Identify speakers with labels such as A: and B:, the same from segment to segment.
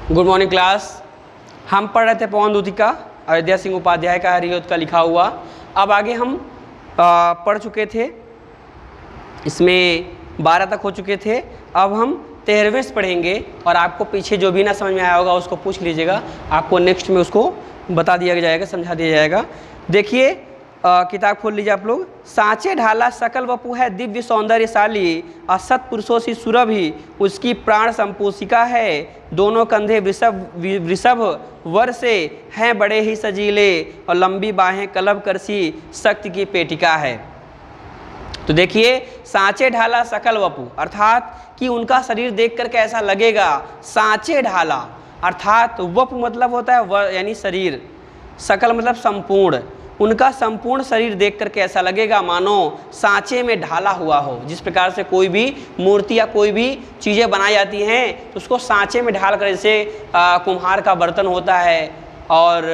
A: Good morning class. हम पढ़ रहे थे पवन दूती का, अयोध्या सिंह उपाध्याय का हरियोध का लिखा हुआ। अब आगे हम पढ़ चुके थे, इसमें 12 तक हो चुके थे। अब हम 13वें पढ़ेंगे और आपको पीछे जो भी ना समझ में आया होगा उसको पूछ लीजिएगा, आपको नेक्स्ट में उसको बता दिया जाएगा, समझा दिया जाएगा। देखिए किताब खोल लीजिए आप लोग। सांचे ढाला सकल वपु है दिव्य सौंदर्यशाली, असत पुरुषों सी सुरभि उसकी प्राण संपोषिका है। दोनों कंधे वृषभ वर से हैं बड़े ही सजीले, और लंबी बाहें कलभ करसी शक्ति की पेटिका है। तो देखिए सांचे ढाला सकल वपु अर्थात कि उनका शरीर देख कर कैसा लगेगा। सांचे ढाला अर्थात वपु मतलब होता है यानी शरीर, सकल मतलब संपूर्ण। उनका संपूर्ण शरीर देख कर कैसा लगेगा, मानो सांचे में ढाला हुआ हो। जिस प्रकार से कोई भी मूर्ति या कोई भी चीज़ें बनाई जाती हैं तो उसको सांचे में ढाल कर, जैसे कुम्हार का बर्तन होता है और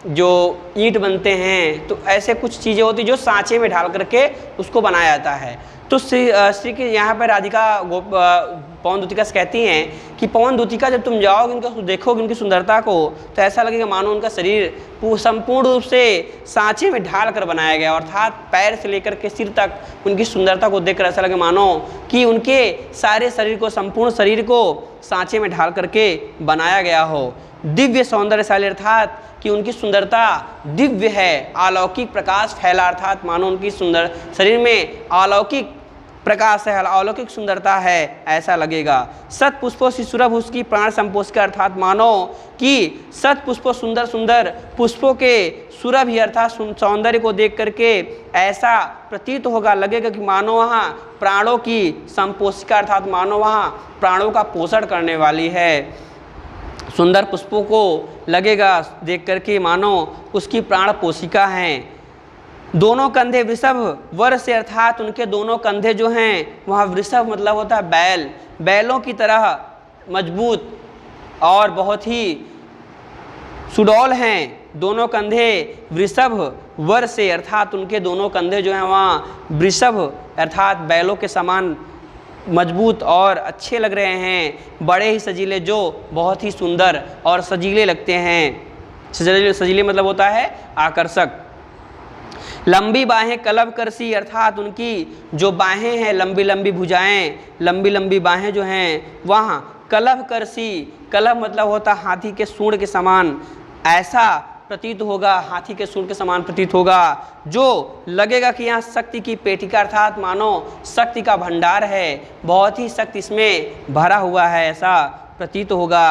A: जो ईंट बनते हैं, तो ऐसे कुछ चीज़ें होती हैं जो सांचे में ढाल करके उसको बनाया जाता है। तो श्री के यहाँ पर राधिका पवन दूतिका से कहती हैं कि पवन दूतिका जब तुम जाओगे उनका देखोगे उनकी सुंदरता को, तो ऐसा लगेगा मानो उनका शरीर संपूर्ण रूप से सांचे में ढाल कर बनाया गया, अर्थात पैर से लेकर के सिर तक उनकी सुंदरता को देखकर ऐसा लगे मानो कि उनके सारे शरीर को, संपूर्ण शरीर को सांचे में ढाल करके बनाया गया हो। दिव्य सौंदर्यशाली अर्थात कि उनकी सुंदरता दिव्य है, अलौकिक प्रकाश फैला, अर्थात मानो उनकी सुंदर शरीर में अलौकिक प्रकाश है, अलौकिक सुंदरता है, ऐसा लगेगा। सत पुष्पों से सुरभ उसकी प्राण संपोषिका अर्थात मानो कि सत पुष्पों सुंदर सुंदर पुष्पों के सुरभ ही अर्थात सौंदर्य को देख करके ऐसा प्रतीत होगा, लगेगा कि मानो वहाँ प्राणों की संपोषिका अर्थात मानो वहाँ प्राणों का पोषण करने वाली है। सुंदर पुष्पों को लगेगा देख करके मानो उसकी प्राण पोषिका हैं। दोनों कंधे वृषभ वर से अर्थात उनके दोनों कंधे जो हैं वहाँ वृषभ मतलब होता है बैल, बैलों की तरह मजबूत और बहुत ही सुडौल हैं। दोनों कंधे वृषभ वर से अर्थात उनके दोनों कंधे जो हैं वहाँ वृषभ अर्थात बैलों के समान मजबूत और अच्छे लग रहे हैं। बड़े ही सजीले, जो बहुत ही सुंदर और सजीले लगते हैं। सजीले मतलब होता है आकर्षक। लंबी बाहें कलभ करसी अर्थात उनकी जो बाहें हैं, लंबी लंबी भुजाएं, लंबी लंबी बाहें जो हैं वहाँ कलभ करसी, कलभ मतलब होता हाथी के सूंड के समान, ऐसा प्रतीत होगा, हाथी के सूंड के समान प्रतीत होगा, जो लगेगा कि यहाँ शक्ति की पेटिका अर्थात मानो शक्ति का भंडार है, बहुत ही शक्ति इसमें भरा हुआ है, ऐसा प्रतीत होगा।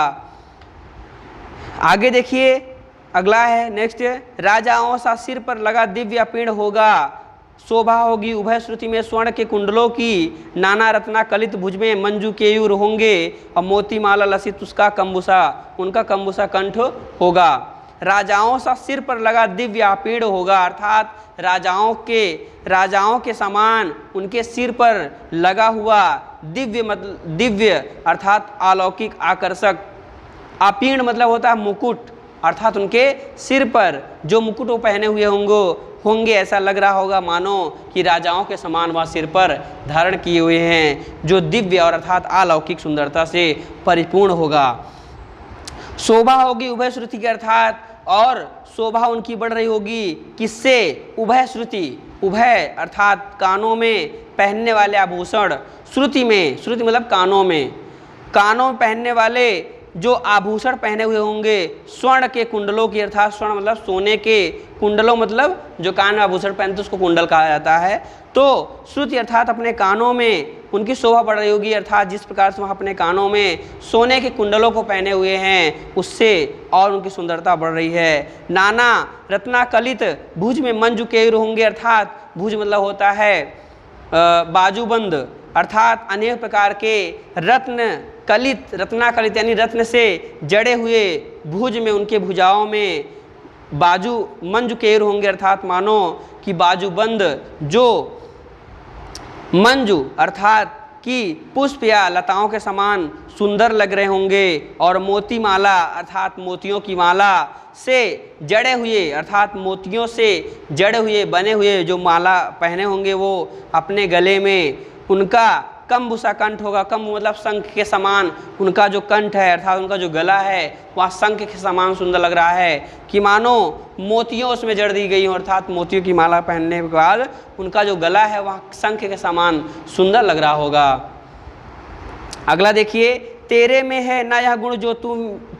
A: आगे देखिए अगला है नेक्स्ट, राजाओं सा सिर पर लगा दिव्य पीड़ होगा, शोभा होगी उभय श्रुति में स्वर्ण के कुंडलों की, नाना रत्ना कलित भुज में मंजू केयूर होंगे, और मोती माला लसित उसका कंबुसा, उनका कंबुसा कंठ होगा। राजाओं सा सिर पर लगा दिव्य पीड़ होगा अर्थात राजाओं के समान उनके सिर पर लगा हुआ दिव्य अर्थात अलौकिक आकर्षक। आपीण मतलब होता है मुकुट, अर्थात उनके सिर पर जो मुकुट वो पहने हुए होंगे ऐसा लग रहा होगा मानो कि राजाओं के समान वह सिर पर धारण किए हुए हैं, जो दिव्य और अर्थात अलौकिक सुंदरता से परिपूर्ण होगा। शोभा होगी उभय श्रुति के अर्थात और शोभा उनकी बढ़ रही होगी, किससे? उभय श्रुति, उभय अर्थात कानों में पहनने वाले आभूषण, श्रुति में, श्रुति मतलब कानों में पहनने वाले जो आभूषण पहने हुए होंगे, स्वर्ण के कुंडलों की अर्थात स्वर्ण मतलब सोने के, कुंडलों मतलब जो कान में आभूषण पहनते उसको कुंडल कहा जाता है। तो श्रुति अर्थात अपने कानों में उनकी शोभा बढ़ रही होगी, अर्थात जिस प्रकार से वहाँ अपने कानों में सोने के कुंडलों को पहने हुए हैं उससे और उनकी सुंदरता बढ़ रही है। नाना रत्ना कलित भुज में मंजू केयूर होंगे अर्थात भुज मतलब होता है बाजूबंद, अर्थात अनेक प्रकार के रत्ना कलित यानी रत्न से जड़े हुए भुज में, उनके भुजाओं में बाजू मंजू केयूर होंगे अर्थात मानो कि बाजूबंद, जो मंजू अर्थात कि पुष्प या लताओं के समान सुंदर लग रहे होंगे, और मोती माला अर्थात मोतियों की माला से जड़े हुए अर्थात मोतियों से जड़े हुए बने हुए जो माला पहने होंगे वो अपने गले में, उनका कम्बुसा कंठ होगा। कम्बु मतलब शंख के समान उनका जो कंठ है अर्थात उनका जो गला है वह शंख के समान सुंदर लग रहा है कि मानो मोतियों उसमें जड़ दी गई हो, अर्थात मोतियों की माला पहनने के बाद उनका जो गला है वह शंख के समान सुंदर लग रहा होगा। अगला देखिए, तेरे में है ना यह गुण जो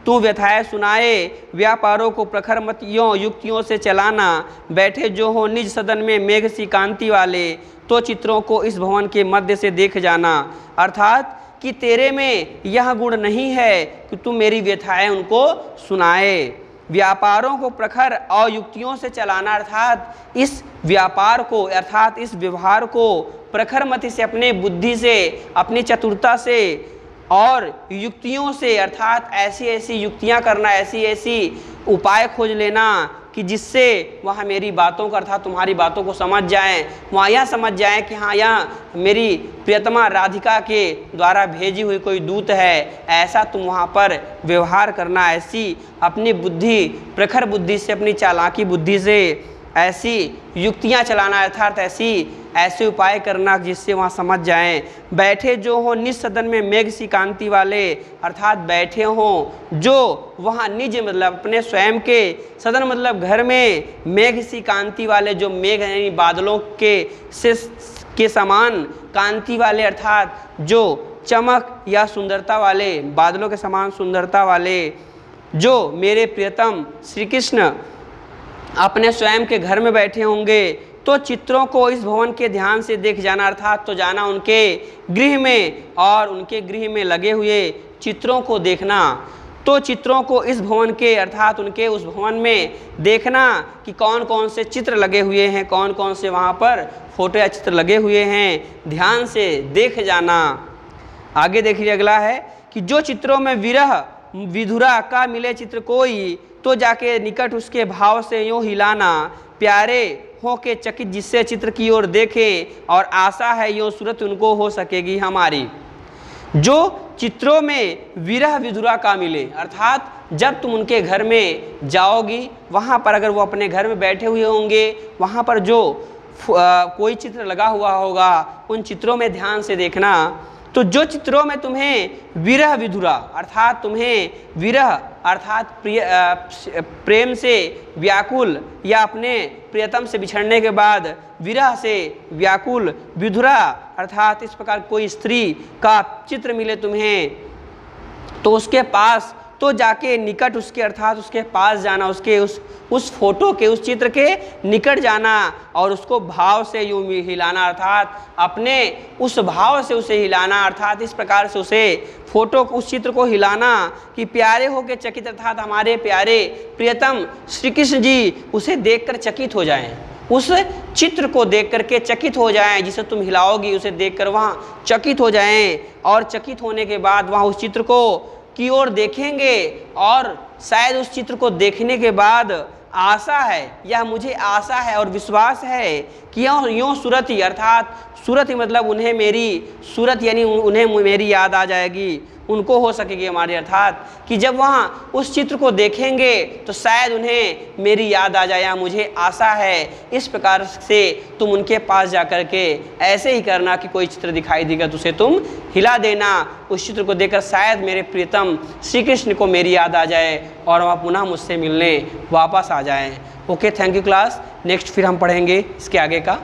A: तू व्यथाए सुनाए, व्यापारों को प्रखर मतियों युक्तियों से चलाना, बैठे जो हो निज सदन में मेघ सी कांति वाले, तो चित्रों को इस भवन के मध्य से देख जाना। अर्थात कि तेरे में यह गुण नहीं है कि तू मेरी व्यथाएं उनको सुनाए, व्यापारों को प्रखर और युक्तियों से चलाना, अर्थात इस व्यापार को अर्थात इस व्यवहार को प्रखर मति से, अपने बुद्धि से, अपनी चतुरता से और युक्तियों से, अर्थात ऐसी ऐसी युक्तियां करना, ऐसी ऐसी उपाय खोज लेना कि जिससे वह मेरी बातों को अर्थात तुम्हारी बातों को समझ जाएं, वहाँ यह समझ जाएं कि हाँ यह मेरी प्रियतमा राधिका के द्वारा भेजी हुई कोई दूत है, ऐसा तुम वहाँ पर व्यवहार करना, ऐसी अपनी बुद्धि प्रखर बुद्धि से, अपनी चालाकी बुद्धि से ऐसी युक्तियाँ चलाना, अर्थात ऐसे उपाय करना जिससे वहाँ समझ जाएं। बैठे जो हो निज सदन में मेघ सी कांति वाले, अर्थात बैठे हों जो वहाँ निज मतलब अपने स्वयं के सदन मतलब घर में मेघ सी कांति वाले, जो मेघ यानी बादलों के समान कांति वाले, अर्थात जो चमक या सुंदरता वाले, बादलों के समान सुंदरता वाले, जो मेरे प्रियतम श्री कृष्ण अपने स्वयं के घर में बैठे होंगे, तो चित्रों को इस भवन के ध्यान से देख जाना, अर्थात तो जाना उनके गृह में और उनके गृह में लगे हुए चित्रों को देखना। तो चित्रों को इस भवन के अर्थात उनके उस भवन में देखना कि कौन कौन से चित्र लगे हुए हैं, कौन कौन से वहाँ पर फोटो या चित्र लगे हुए हैं, ध्यान से देख जाना। आगे देखिए, अगला है कि जो चित्रों में विरह विधुरा का मिले चित्र कोई, तो जाके निकट उसके भाव से यूँ हिलाना, प्यारे हो के चकित जिससे चित्र की ओर देखे, और आशा है यूँ सूरत उनको हो सकेगी हमारी। जो चित्रों में विरह विधुरा का मिले, अर्थात जब तुम उनके घर में जाओगी, वहाँ पर अगर वो अपने घर में बैठे हुए होंगे, वहाँ पर जो कोई चित्र लगा हुआ होगा, उन चित्रों में ध्यान से देखना। तो जो चित्रों में तुम्हें विरह विधुरा, अर्थात तुम्हें विरह अर्थात प्रेम से व्याकुल या अपने प्रियतम से बिछड़ने के बाद विरह से व्याकुल, विधुरा अर्थात इस प्रकार कोई स्त्री का चित्र मिले तुम्हें, तो उसके पास तो जाके निकट उसके अर्थात उसके पास जाना, उसके उस फोटो के उस चित्र के निकट जाना और उसको भाव से यूँ हिलाना, अर्थात अपने उस भाव से उसे हिलाना, अर्थात इस प्रकार से उसे फोटो उस चित्र को हिलाना कि प्यारे हो के चकित, अर्थात हमारे प्यारे प्रियतम श्री कृष्ण जी उसे देखकर चकित हो जाएं, उस चित्र को देख करके चकित हो जाएं, जिसे तुम हिलाओगी उसे देखकर वहाँ चकित हो जाएं, और चकित होने के बाद वहाँ उस चित्र को की ओर देखेंगे, और शायद उस चित्र को देखने के बाद आशा है या मुझे आशा है और विश्वास है कि यूँ सूरत ही, अर्थात सूरत ही मतलब उन्हें मेरी सूरत यानी उन्हें मेरी याद आ जाएगी, उनको हो सकेगी हमारी, अर्थात कि जब वहाँ उस चित्र को देखेंगे तो शायद उन्हें मेरी याद आ जाए या मुझे आशा है। इस प्रकार से तुम उनके पास जा कर के ऐसे ही करना कि कोई चित्र दिखाई देगा तो उसे तुम हिला देना, उस चित्र को देखकर शायद मेरे प्रियतम श्री कृष्ण को मेरी याद आ जाए और वह पुनः मुझसे मिलने वापस आ जाएं। Okay, thank you class. Next फिर हम पढ़ेंगे इसके आगे का।